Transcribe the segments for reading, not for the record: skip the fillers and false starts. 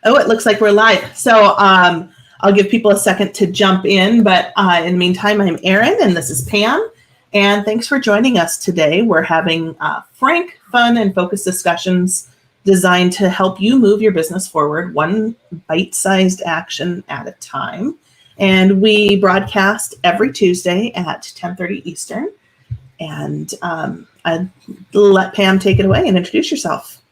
Oh, it looks like we're live. So I'll give people a second to jump in. But in the meantime, I'm Erin, and this is Pam. And thanks for joining us today. We're having frank, fun, and focused discussions designed to help you move your business forward, one bite-sized action at a time. And we broadcast every Tuesday at 10:30 Eastern. And I'd let Pam take it away and introduce yourself.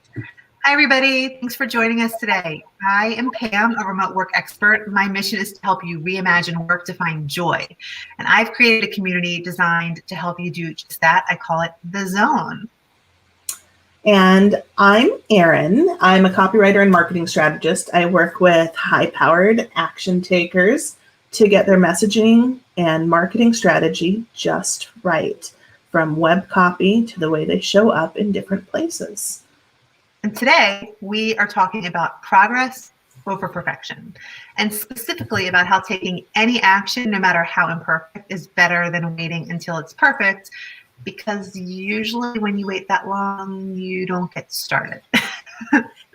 Hi, everybody. Thanks for joining us today. I am Pam, a remote work expert. My mission is to help you reimagine work to find joy. And I've created a community designed to help you do just that. I call it The Zone. And I'm Erin. I'm a copywriter and marketing strategist. I work with high-powered action takers to get their messaging and marketing strategy just right, from web copy to the way they show up in different places. And today we are talking about progress over perfection, and specifically about how taking any action, no matter how imperfect, is better than waiting until it's perfect, because usually when you wait that long, you don't get started.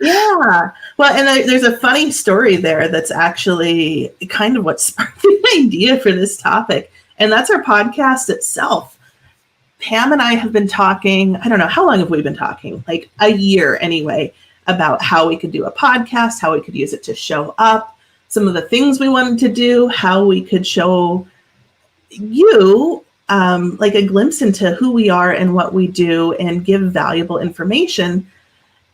Yeah. Well, and there's a funny story there that's actually kind of what sparked the idea for this topic, and that's our podcast itself. Pam and I have been talking, I don't know, how long have we been talking? Like a year anyway, about how we could do a podcast, how we could use it to show up, some of the things we wanted to do, how we could show you like a glimpse into who we are and what we do and give valuable information.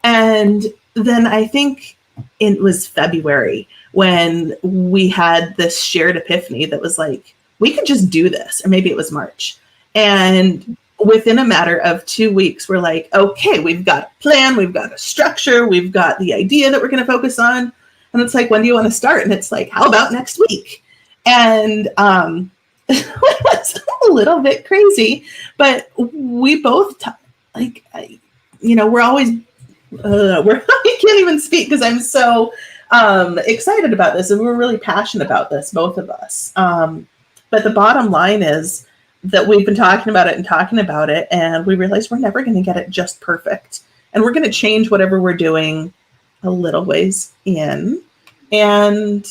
And then I think it was February when we had this shared epiphany that was like, we could just do this. Or maybe it was March. And within a matter of 2 weeks, we're like, okay, we've got a plan, we've got a structure, we've got the idea that we're going to focus on. And it's like, when do you want to start? And it's like, how about next week? And it was a little bit crazy, but we both, we're always, I can't even speak because I'm so excited about this. And we're really passionate about this, both of us. But the bottom line is that we've been talking about it, and we realized we're never going to get it just perfect. And we're going to change whatever we're doing a little ways in and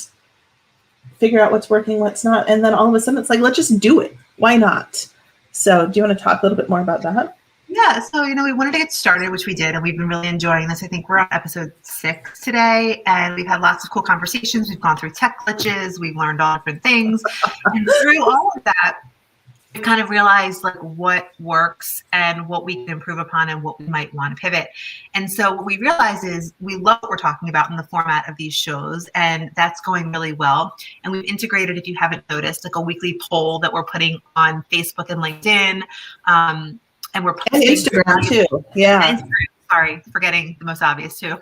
figure out what's working, what's not. And then all of a sudden it's like, let's just do it. Why not? So do you want to talk a little bit more about that? Yeah, so, we wanted to get started, which we did, and we've been really enjoying this. I think we're on episode 6 today, and we've had lots of cool conversations. We've gone through tech glitches. We've learned all different things. And through all of that, we kind of realized like what works and what we can improve upon and what we might want to pivot. And so what we realize is we love what we're talking about in the format of these shows, and that's going really well. And we've integrated, if you haven't noticed, like a weekly poll that we're putting on Facebook and LinkedIn. And we're posting and Instagram too. Yeah. Sorry, forgetting the most obvious too.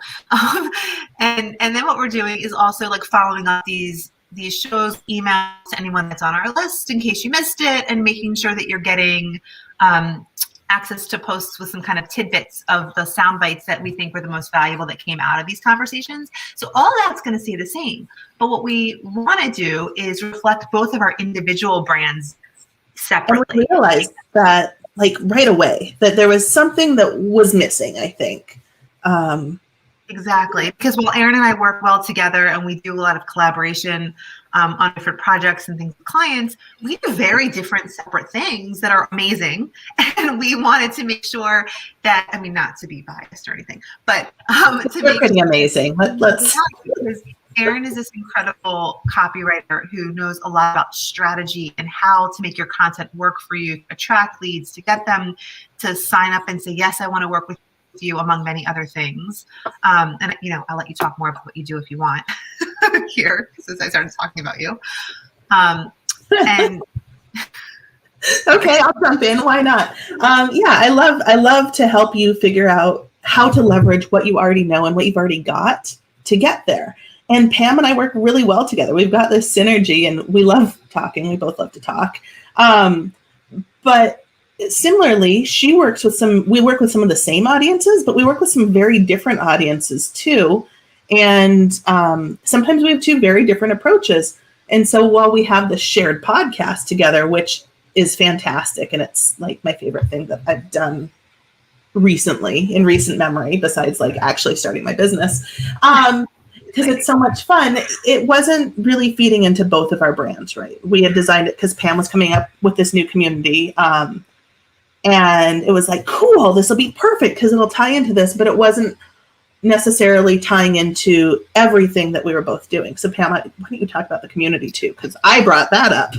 And then what we're doing is also like following up these shows, emails to anyone that's on our list in case you missed it, and making sure that you're getting access to posts with some kind of tidbits of the sound bites that we think were the most valuable that came out of these conversations. So all that's going to stay the same. But what we want to do is reflect both of our individual brands separately. And we realized that like right away that there was something that was missing, I think. Exactly, because while Erin and I work well together and we do a lot of collaboration on different projects and things with clients, we do very different separate things that are amazing. And we wanted to make sure that, I mean, not to be biased or anything, but to make pretty amazing. Let's. Because Erin is this incredible copywriter who knows a lot about strategy and how to make your content work for you, attract leads, to get them to sign up and say, yes, I want to work with you, among many other things. And I'll let you talk more about what you do if you want here, since I started talking about you. And okay, I'll jump in. Why not? I love to help you figure out how to leverage what you already know and what you've already got to get there. And Pam and I work really well together. We've got this synergy, and we love talking. We both love to talk. But similarly, we work with some of the same audiences, but we work with some very different audiences too. And sometimes we have two very different approaches. And so while we have the shared podcast together, which is fantastic, and it's like my favorite thing that I've done recently, in recent memory, besides like actually starting my business. Because it's so much fun. It wasn't really feeding into both of our brands, right? We had designed it because Pam was coming up with this new community. And it was like, cool, this will be perfect because it'll tie into this, but it wasn't necessarily tying into everything that we were both doing. So Pam, why don't you talk about the community too? Because I brought that up.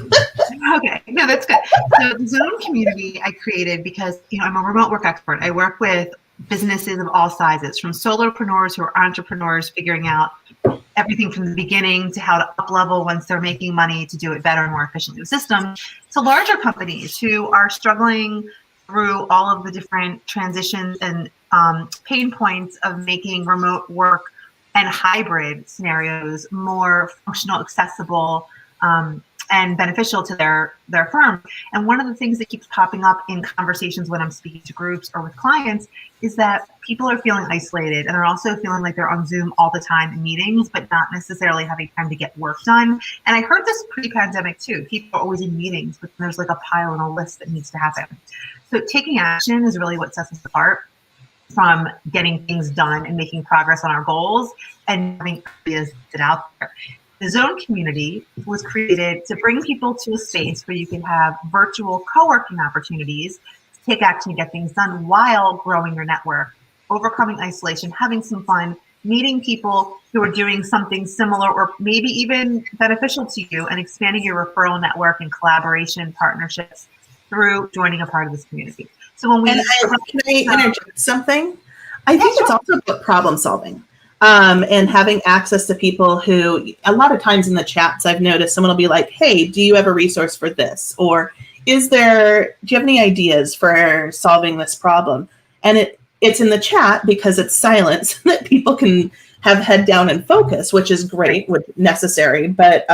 Okay, no, that's good. So the Zone community I created because, I'm a remote work expert. I work with businesses of all sizes, from solopreneurs who are entrepreneurs figuring out everything from the beginning to how to up level once they're making money to do it better and more efficiently with systems, to larger companies who are struggling through all of the different transitions and pain points of making remote work and hybrid scenarios more functional, accessible, and beneficial to their firm. And one of the things that keeps popping up in conversations when I'm speaking to groups or with clients is that people are feeling isolated, and they're also feeling like they're on Zoom all the time in meetings, but not necessarily having time to get work done. And I heard this pre-pandemic too. People are always in meetings, but there's like a pile and a list that needs to happen. So taking action is really what sets us apart from getting things done and making progress on our goals and having ideas that out there. The Zone community was created to bring people to a space where you can have virtual co-working opportunities to take action and get things done while growing your network, overcoming isolation, having some fun, meeting people who are doing something similar or maybe even beneficial to you, and expanding your referral network and collaboration partnerships through joining a part of this community. So when can I interject something? I think it's also about problem solving. And having access to people who, a lot of times in the chats, I've noticed someone will be like, hey, do you have a resource for this? Or do you have any ideas for solving this problem? And it's in the chat because it's silent so that people can have head down and focus, which is great, necessary. But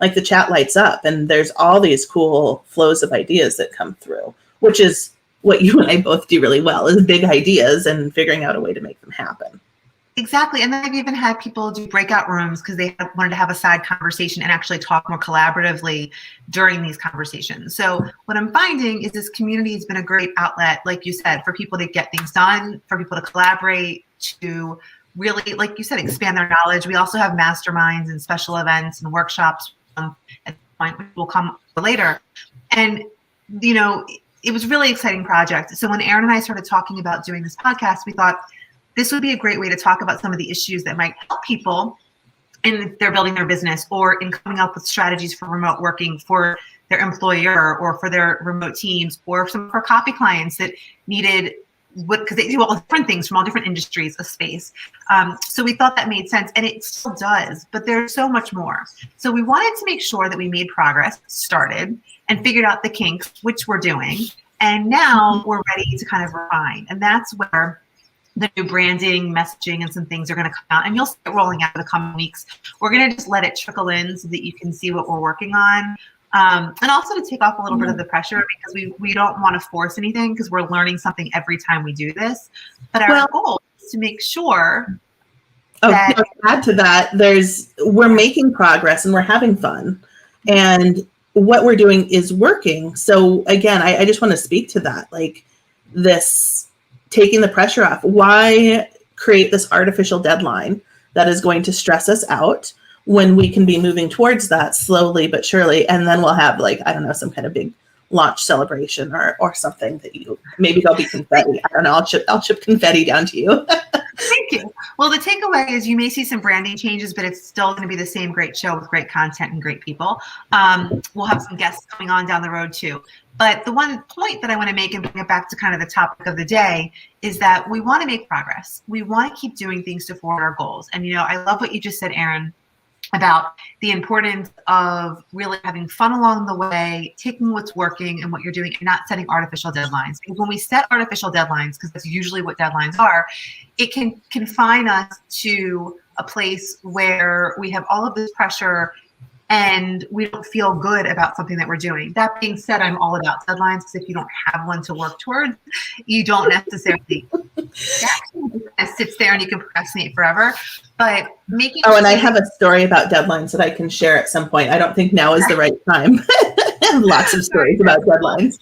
like the chat lights up and there's all these cool flows of ideas that come through, which is what you and I both do really well, is big ideas and figuring out a way to make them happen. Exactly. And then I've even had people do breakout rooms because they wanted to have a side conversation and actually talk more collaboratively during these conversations. So what I'm finding is this community has been a great outlet, like you said, for people to get things done, for people to collaborate, to really, like you said, expand their knowledge. We also have masterminds and special events and workshops at the point, which will come later. And, it was a really exciting project. So when Aaron and I started talking about doing this podcast, we thought, this would be a great way to talk about some of the issues that might help people in they're building their business or in coming up with strategies for remote working for their employer or for their remote teams or some for copy clients that needed because they do all different things from all different industries of space. So we thought that made sense, and it still does, but there's so much more. So we wanted to make sure that we made progress, started, and figured out the kinks, which we're doing. And now we're ready to kind of refine. And that's where the new branding, messaging, and some things are going to come out, and you'll see it rolling out in the coming weeks. We're going to just let it trickle in so that you can see what we're working on, and also to take off a little bit of the pressure, because we don't want to force anything because we're learning something every time we do this. But our goal is to make sure that to add to that, we're making progress and we're having fun, and what we're doing is working. So again, I just want to speak to that, like this. Taking the pressure off. Why create this artificial deadline that is going to stress us out when we can be moving towards that slowly but surely? And then we'll have some kind of big launch celebration or something that maybe there'll be confetti. I don't know. I'll ship confetti down to you. Thank you. Well, the takeaway is you may see some branding changes, but it's still going to be the same great show with great content and great people. We'll have some guests coming on down the road too. But the one point that I want to make and bring it back to kind of the topic of the day is that we want to make progress. We want to keep doing things to forward our goals. And, I love what you just said, Aaron, about the importance of really having fun along the way, taking what's working and what you're doing, and not setting artificial deadlines. Because when we set artificial deadlines, because that's usually what deadlines are, it can confine us to a place where we have all of this pressure and we don't feel good about something that we're doing. That being said, I'm all about deadlines, because if you don't have one to work towards, you don't necessarily it sits there and you can procrastinate forever. But making and I have a story about deadlines that I can share at some point. I don't think now is the right time. I have lots of stories about deadlines.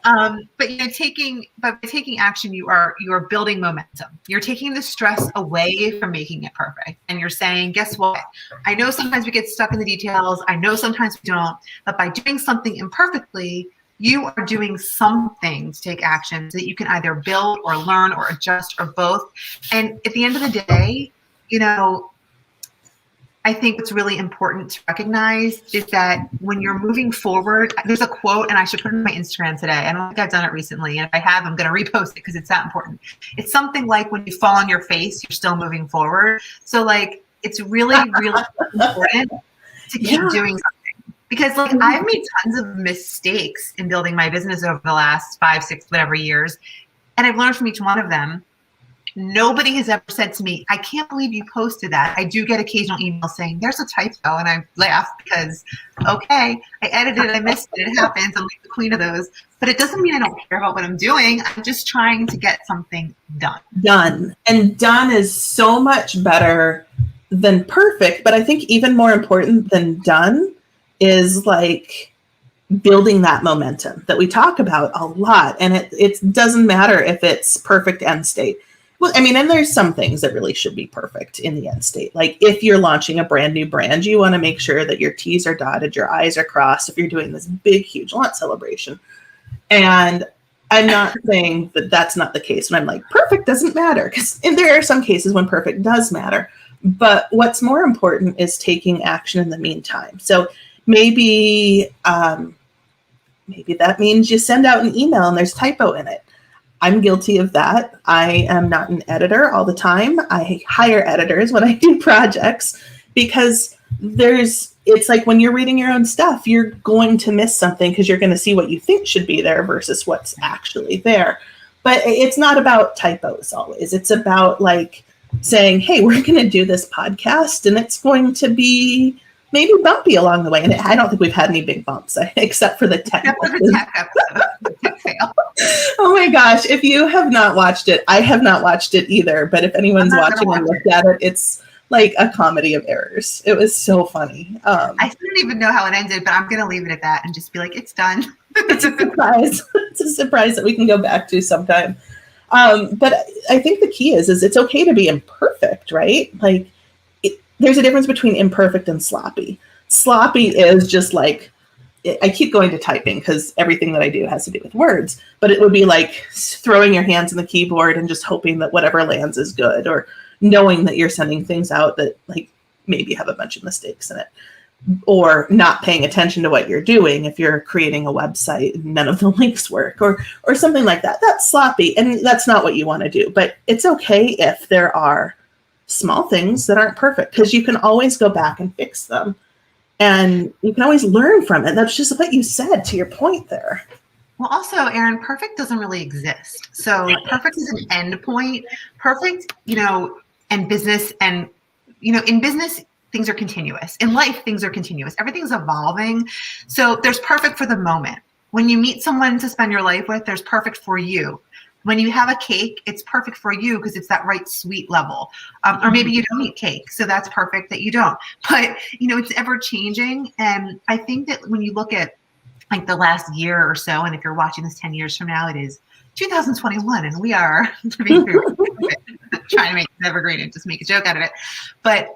But by taking action, you are building momentum. You're taking the stress away from making it perfect, and you're saying, guess what? I know sometimes we get stuck in the details. I know sometimes we don't, but by doing something imperfectly, you are doing something to take action so that you can either build or learn or adjust or both. And at the end of the day, I think what's really important to recognize is that when you're moving forward, there's a quote, and I should put it on my Instagram today. I don't think I've done it recently. And if I have, I'm going to repost it because it's that important. It's something like, when you fall on your face, you're still moving forward. So like, it's really, really important to keep doing something, because like I've made tons of mistakes in building my business over the last 5, 6, whatever years. And I've learned from each one of them. Nobody has ever said to me, I can't believe you posted that. I do get occasional emails saying there's a typo, and I laugh because, okay, I edited it, I missed it, it happens. I'm like the queen of those. But it doesn't mean I don't care about what I'm doing. I'm just trying to get something done. And done is so much better than perfect. But I think even more important than done is like building that momentum that we talk about a lot. And it doesn't matter if it's perfect end state. Well, I mean, and there's some things that really should be perfect in the end state. Like if you're launching a brand new brand, you want to make sure that your T's are dotted, your I's are crossed if you're doing this big, huge launch celebration. And I'm not saying that that's not the case. And I'm like, perfect doesn't matter, because there are some cases when perfect does matter. But what's more important is taking action in the meantime. So maybe that means you send out an email and there's typo in it. I'm guilty of that. I am not an editor all the time. I hire editors when I do projects, because it's like when you're reading your own stuff, you're going to miss something because you're going to see what you think should be there versus what's actually there. But it's not about typos always. It's about like saying, hey, we're going to do this podcast and it's going to be maybe bumpy along the way. And I don't think we've had any big bumps except for the tech. Except for the tech episode, the tech fail. Oh my gosh. If you have not watched it, I have not watched it either. But if anyone's watching and looked at it, it's like a comedy of errors. It was so funny. I didn't even know how it ended, but I'm going to leave it at that and just be like, it's done. It's a surprise. It's a surprise that we can go back to sometime. But I think the key is it's okay to be imperfect, right? Like there's a difference between imperfect and sloppy. Sloppy is just like, I keep going to typing because everything that I do has to do with words, but it would be like throwing your hands on the keyboard and just hoping that whatever lands is good, or knowing that you're sending things out that like maybe have a bunch of mistakes in it, or not paying attention to what you're doing if you're creating a website and none of the links work, or something like that. That's sloppy, and that's not what you want to do. But it's okay if there are small things that aren't perfect, because you can always go back and fix them. And you can always learn from it. That's just what you said to your point there. Well, also, Erin, perfect doesn't really exist. So perfect is an end point. Perfect, and business, and, in business, things are continuous. In life, things are continuous. Everything's evolving. So there's perfect for the moment. When you meet someone to spend your life with, there's perfect for you. When you have a cake, it's perfect for you because it's that right sweet level. Or maybe you don't eat cake, so that's perfect that you don't. But, it's ever changing. And I think that when you look at like the last year or so, and if you're watching this 10 years from now, it is 2021, and we are living through trying to make it evergreen and just make a joke out of it. But,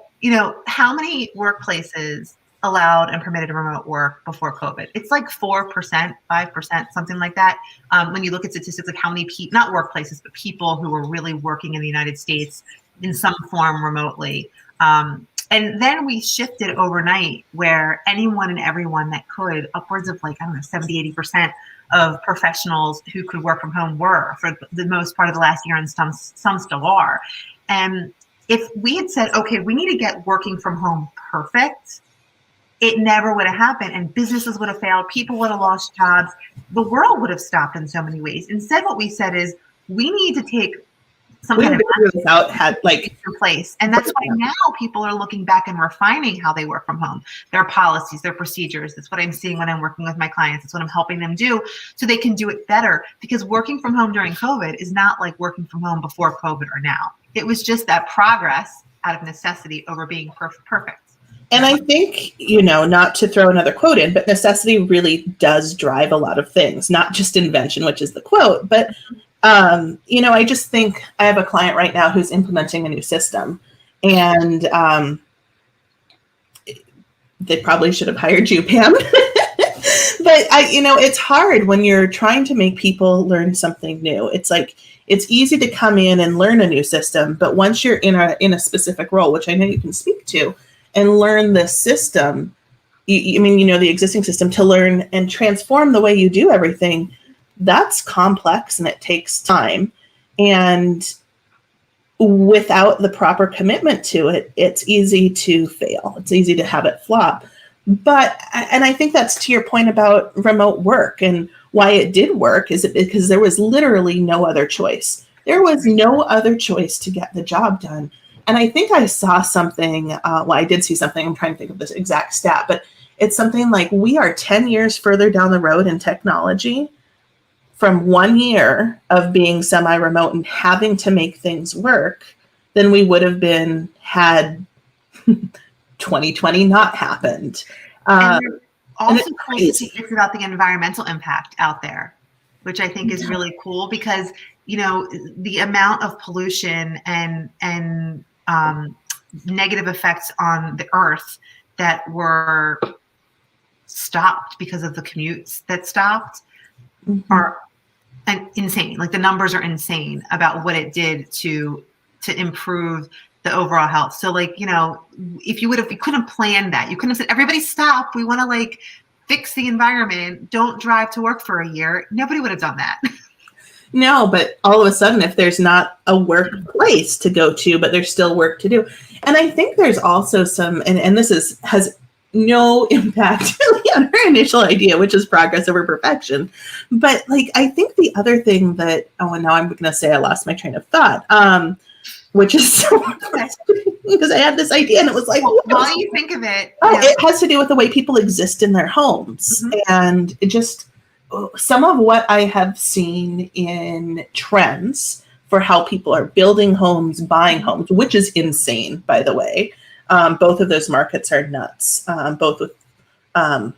how many workplaces allowed and permitted remote work before COVID? It's like 4%, 5%, something like that. When you look at statistics of how many people, not workplaces, but people who were really working in the United States in some form remotely. And then we shifted overnight where anyone and everyone that could, upwards of 70, 80% of professionals who could work from home were for the most part of the last year, and some still are. And if we had said, okay, we need to get working from home perfect, it never would have happened, and businesses would have failed. People would have lost jobs. The world would have stopped in so many ways. Instead, what we said is we need to take some kind of in place. And that's why now people are looking back and refining how they work from home, their policies, their procedures. That's what I'm seeing when I'm working with my clients. That's what I'm helping them do so they can do it better, because working from home during COVID is not like working from home before COVID or now. It was just that progress out of necessity over being perfect. And I think, not to throw another quote in, but necessity really does drive a lot of things, not just invention, which is the quote, but, I just think I have a client right now who's implementing a new system, and they probably should have hired you, Pam. But it's hard when you're trying to make people learn something new. It's like, it's easy to come in and learn a new system, but once you're in a specific role, which I know you can speak to, and learn this system, the existing system, to learn and transform the way you do everything, that's complex and it takes time. And without the proper commitment to it, it's easy to fail. It's easy to have it flop. And I think that's to your point about remote work, and why it did work is because there was literally no other choice. There was no other choice to get the job done. And I think I saw something, I did see something, I'm trying to think of this exact stat, but it's something like we are 10 years further down the road in technology from 1 year of being semi-remote and having to make things work than we would have been had 2020 not happened. And also, it's about the environmental impact out there, which I think is really cool, because the amount of pollution and negative effects on the earth that were stopped because of the commutes that stopped are insane. Like, the numbers are insane about what it did to improve the overall health. So, like, if you couldn't plan that, you couldn't have said, everybody stop, we want to fix the environment, don't drive to work for a year. Nobody would have done that. No, but all of a sudden, if there's not a workplace to go to, but there's still work to do. And I think there's also some, and this has no impact on our initial idea, which is progress over perfection. But I think the other thing that, and now I'm going to say I lost my train of thought, which is so because I had this idea and it was like, while you think of it. It has to do with the way people exist in their homes. And it just, some of what I have seen in trends for how people are building homes, buying homes, which is insane, by the way. Both of those markets are nuts, both with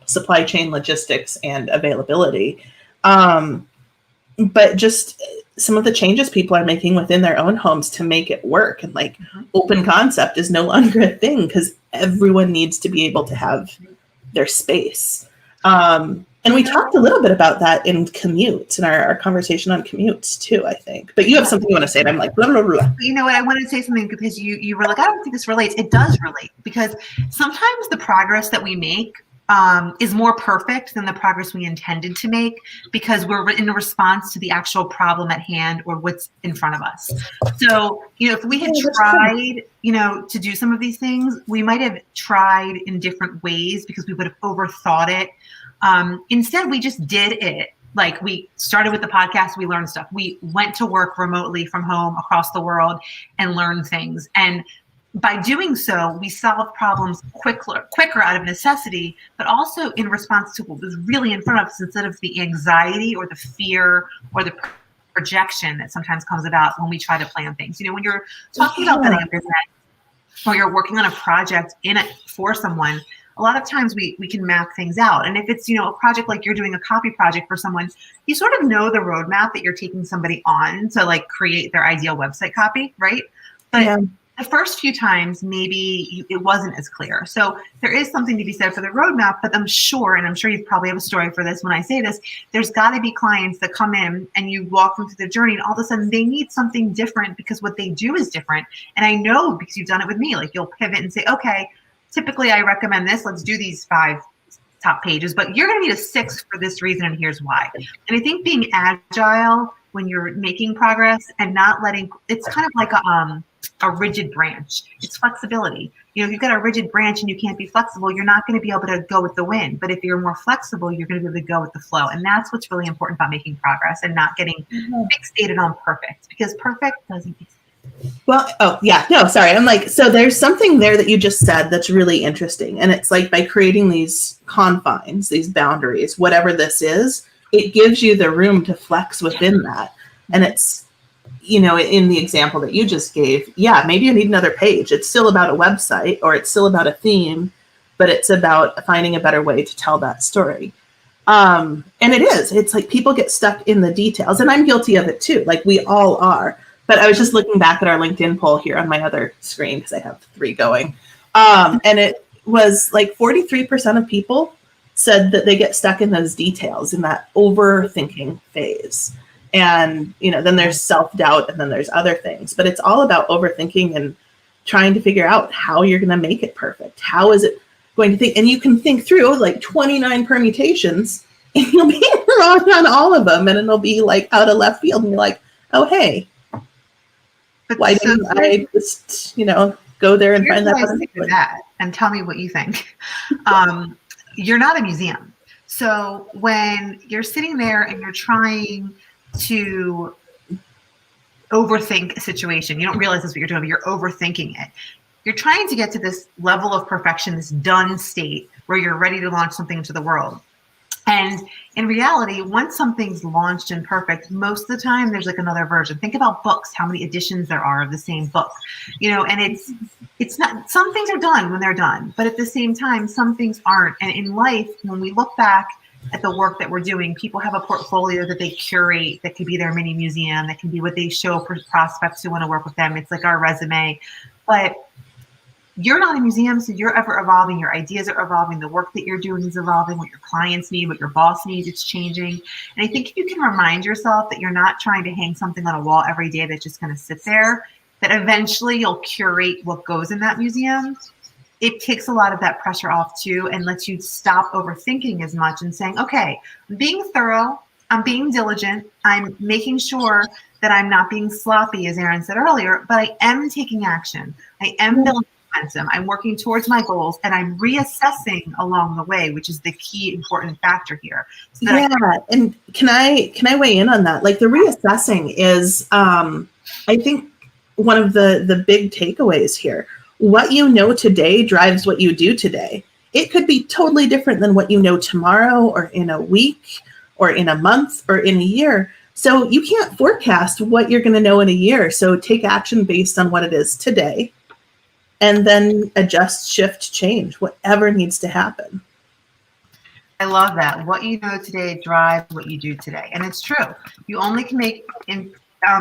supply chain logistics and availability. But just some of the changes people are making within their own homes to make it work. And open concept is no longer a thing because everyone needs to be able to have their space. And we talked a little bit about that in commutes, in our conversation on commutes too, I think. But you have something you want to say, and I'm like, blah, blah, blah. You know what? I wanted to say something because you were like, I don't think this relates. It does relate, because sometimes the progress that we make is more perfect than the progress we intended to make, because we're in response to the actual problem at hand or what's in front of us. So, if we had tried, to do some of these things, we might have tried in different ways because we would have overthought it. Instead, we just did it. Like, we started with the podcast, we learned stuff. We went to work remotely from home across the world and learned things. And by doing so, we solved problems quicker out of necessity, but also in response to what was really in front of us, instead of the anxiety or the fear or the projection that sometimes comes about when we try to plan things. When you're talking about building a business or you're working on a project for someone, a lot of times we can map things out. And if it's, a project like you're doing a copy project for someone, you sort of know the roadmap that you're taking somebody on to create their ideal website copy, right? But the first few times, maybe it wasn't as clear. So there is something to be said for the roadmap, but I'm sure you probably have a story for this when I say this, there's got to be clients that come in and you walk them through the journey and all of a sudden they need something different because what they do is different. And I know because you've done it with me, you'll pivot and say, okay, typically I recommend this, let's do these 5 top pages, but you're going to need a 6 for this reason, and here's why. And I think being agile when you're making progress and not letting, it's kind of like a rigid branch. It's flexibility. If you've got a rigid branch and you can't be flexible, you're not going to be able to go with the wind. But if you're more flexible, you're going to be able to go with the flow. And that's what's really important about making progress and not getting fixated on perfect, because perfect doesn't exist. Well, I'm like, so there's something there that you just said that's really interesting. And it's like, by creating these confines, these boundaries, whatever this is, it gives you the room to flex within that. And it's, in the example that you just gave, maybe you need another page. It's still about a website or it's still about a theme, but it's about finding a better way to tell that story. And it's like people get stuck in the details, and I'm guilty of it too. Like we all are. But I was just looking back at our LinkedIn poll here on my other screen because I have 3 going. And it was like 43% of people said that they get stuck in those details, in that overthinking phase. And, then there's self-doubt, and then there's other things. But it's all about overthinking and trying to figure out how you're going to make it perfect. How is it going to think? And you can think through like 29 permutations, and you'll be wrong on all of them, and it'll be like out of left field, and you're like, oh, hey, why didn't I just, go there and find that? And tell me what you think. You're not a museum. So when you're sitting there and you're trying to overthink a situation, you don't realize that's what you're doing, but you're overthinking it. You're trying to get to this level of perfection, this done state where you're ready to launch something into the world. And in reality, once something's launched and perfect, most of the time there's like another version. Think about books, how many editions there are of the same book, and it's not, some things are done when they're done, but at the same time, some things aren't. And in life, when we look back at the work that we're doing, people have a portfolio that they curate that could be their mini museum, that can be what they show for prospects who want to work with them. It's like our resume, but you're not a museum, so you're ever evolving. Your ideas are evolving. The work that you're doing is evolving. What your clients need, what your boss needs, it's changing. And I think if you can remind yourself that you're not trying to hang something on a wall every day that's just going to sit there, that eventually you'll curate what goes in that museum, it takes a lot of that pressure off too, and lets you stop overthinking as much and saying, okay, I'm being thorough, I'm being diligent, I'm making sure that I'm not being sloppy, as Erin said earlier, but I am taking action. I am building momentum. I'm working towards my goals, and I'm reassessing along the way, which is the key important factor here. So and can I weigh in on that? Like the reassessing is, I think, one of the big takeaways here. What you know today drives what you do today. It could be totally different than what you know tomorrow, or in a week, or in a month, or in a year. So you can't forecast what you're going to know in a year. So take action based on what it is today, and then adjust, shift, change, whatever needs to happen. I love that. What you know today drives what you do today. And it's true. You only can make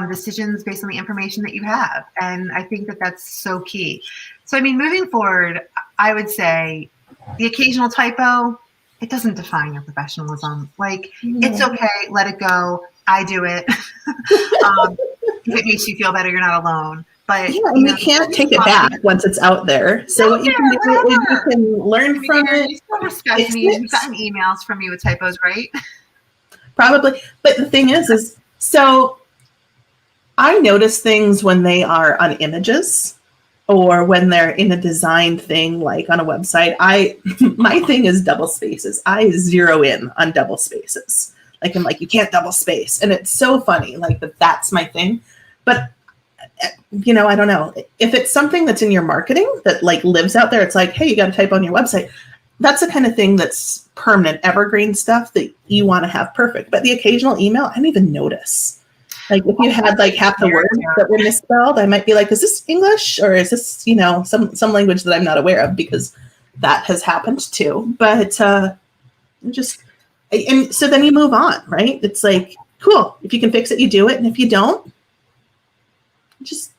decisions based on the information that you have. And I think that that's so key. So, I mean, moving forward, I would say the occasional typo, it doesn't define your professionalism. Like, it's okay. Let it go. I do it. If it makes you feel better, you're not alone. But you can't take it back once it's out there. So what you can do is you can learn from it. You still respect me. You've gotten emails from me with typos, right? Probably. But the thing is so I notice things when they are on images, or when they're in a design thing, like on a website. My thing is double spaces. I zero in on double spaces. Like, I'm like, you can't double space. And it's so funny, like that's my thing. But I don't know. If it's something that's in your marketing that like lives out there, it's like, hey, you got to type on your website. That's the kind of thing that's permanent, evergreen stuff that you want to have perfect. But the occasional email, I don't even notice. Like if you had like half the words that were misspelled, I might be like, is this English, or is this, some language that I'm not aware of, because that has happened too. But and so then you move on, right? It's like, cool. If you can fix it, you do it. And if you don't, just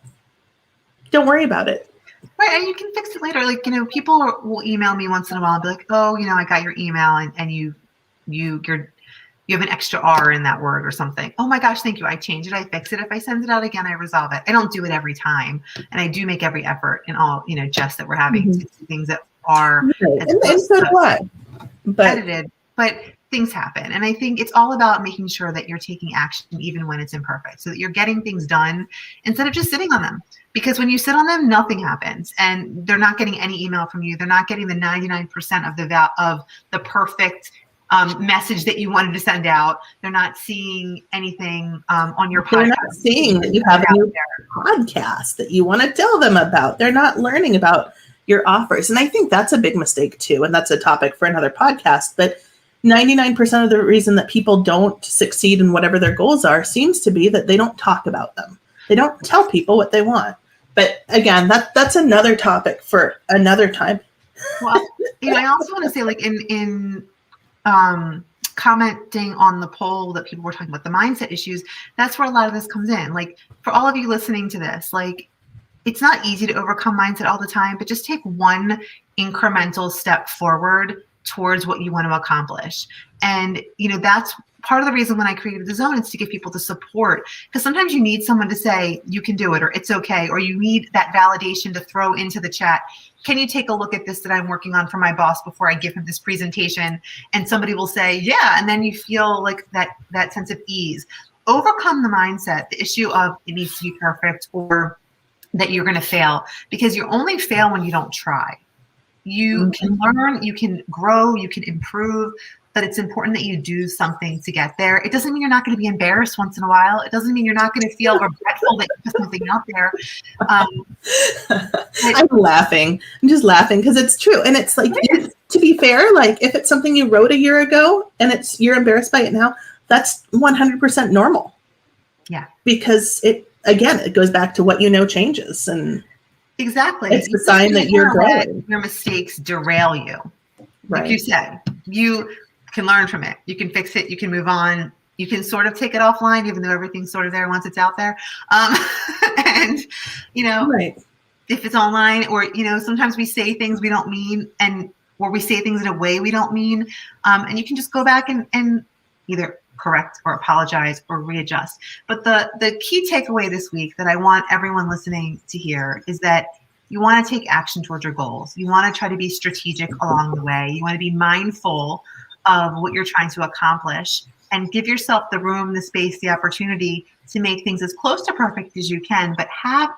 don't worry about it. Right, and you can fix it later. Like, people will email me once in a while and be like, oh, I got your email, and you have an extra R in that word or something. Oh my gosh, thank you. I change it, I fix it. If I send it out again, I resolve it. I don't do it every time. And I do make every effort in all, jests that we're having to do things that are and so do I. Edited. But things happen. And I think it's all about making sure that you're taking action even when it's imperfect, so that you're getting things done instead of just sitting on them. Because when you sit on them, nothing happens, and they're not getting any email from you. They're not getting the 99% of the perfect message that you wanted to send out. They're not seeing anything on your podcast. They're not seeing that you have a new podcast that you want to tell them about. They're not learning about your offers. And I think that's a big mistake too. And that's a topic for another podcast. But 99% of the reason that people don't succeed in whatever their goals are seems to be that they don't talk about them. They don't tell people what they want. But again, that's another topic for another time. Well, I also want to say, like, in commenting on the poll that people were talking about the mindset issues, that's where a lot of this comes in. Like, for all of you listening to this, like, it's not easy to overcome mindset all the time, but just take one incremental step forward towards what you want to accomplish. And, that's part of the reason when I created the zone is to give people the support, because sometimes you need someone to say you can do it, or it's okay, or you need that validation to throw into the chat. Can you take a look at this that I'm working on for my boss before I give him this presentation? And somebody will say, yeah. And then you feel like that sense of ease. Overcome the mindset, the issue of it needs to be perfect, or that you're going to fail, because you only fail when you don't try. You can learn, you can grow, you can improve, but it's important that you do something to get there. It doesn't mean you're not going to be embarrassed once in a while. It doesn't mean you're not going to feel regretful that you put something out there. I'm laughing. I'm just laughing because it's true. And it's like, to be fair, like if it's something you wrote a year ago and you're embarrassed by it now, that's 100% normal. Yeah. Because it goes back to what changes, and exactly, it's the sign that you're growing. Your mistakes derail you. Right. Like you said, you can learn from it. You can fix it. You can move on. You can sort of take it offline, even though everything's sort of there once it's out there. And right. If it's online, or sometimes we say things we don't mean, or we say things in a way we don't mean, and you can just go back and either correct or apologize or readjust. But the key takeaway this week that I want everyone listening to hear is that you want to take action towards your goals. You want to try to be strategic along the way. You want to be mindful of what you're trying to accomplish, and give yourself the room, the space, the opportunity to make things as close to perfect as you can, but have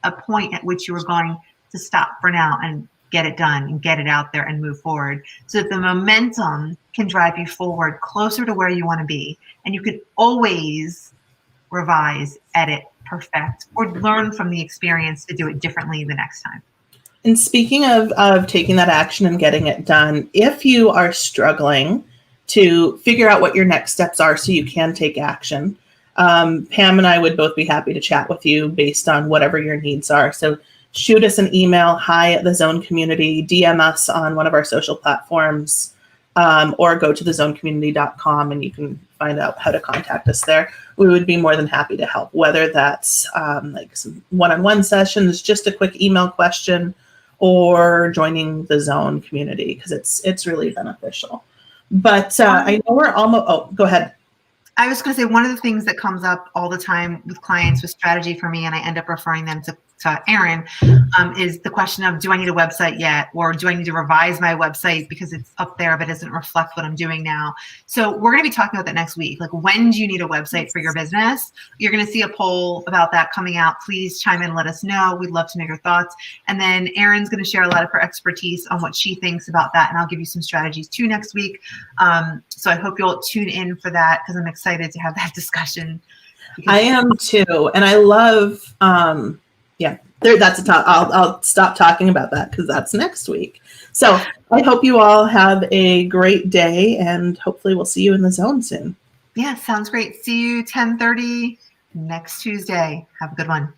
a point at which you are going to stop for now and get it done and get it out there and move forward, so that the momentum can drive you forward closer to where you want to be. And you can always revise, edit, perfect, or learn from the experience to do it differently the next time. And speaking of taking that action and getting it done, if you are struggling to figure out what your next steps are so you can take action, Pam and I would both be happy to chat with you based on whatever your needs are. So shoot us an email, hi@thezone community, DM us on one of our social platforms, or go to thezonecommunity.com and you can find out how to contact us there. We would be more than happy to help, whether that's like some one-on-one sessions, just a quick email question, or joining the Zone community, because it's really beneficial. But I know we're almost, oh, go ahead. I was going to say, one of the things that comes up all the time with clients with strategy for me, and I end up referring them to Erin, is the question of, do I need a website yet? Or do I need to revise my website because it's up there but doesn't reflect what I'm doing now? So we're going to be talking about that next week. Like, when do you need a website for your business? You're going to see a poll about that coming out. Please chime in and let us know. We'd love to know your thoughts. And then Erin's going to share a lot of her expertise on what she thinks about that. And I'll give you some strategies too next week. So I hope you'll tune in for that, because I'm excited to have that discussion. I am too. And I love, that's a talk. I'll stop talking about that because that's next week. So I hope you all have a great day, and hopefully we'll see you in the Zone soon. Yeah, sounds great. See you 10:30 next Tuesday. Have a good one.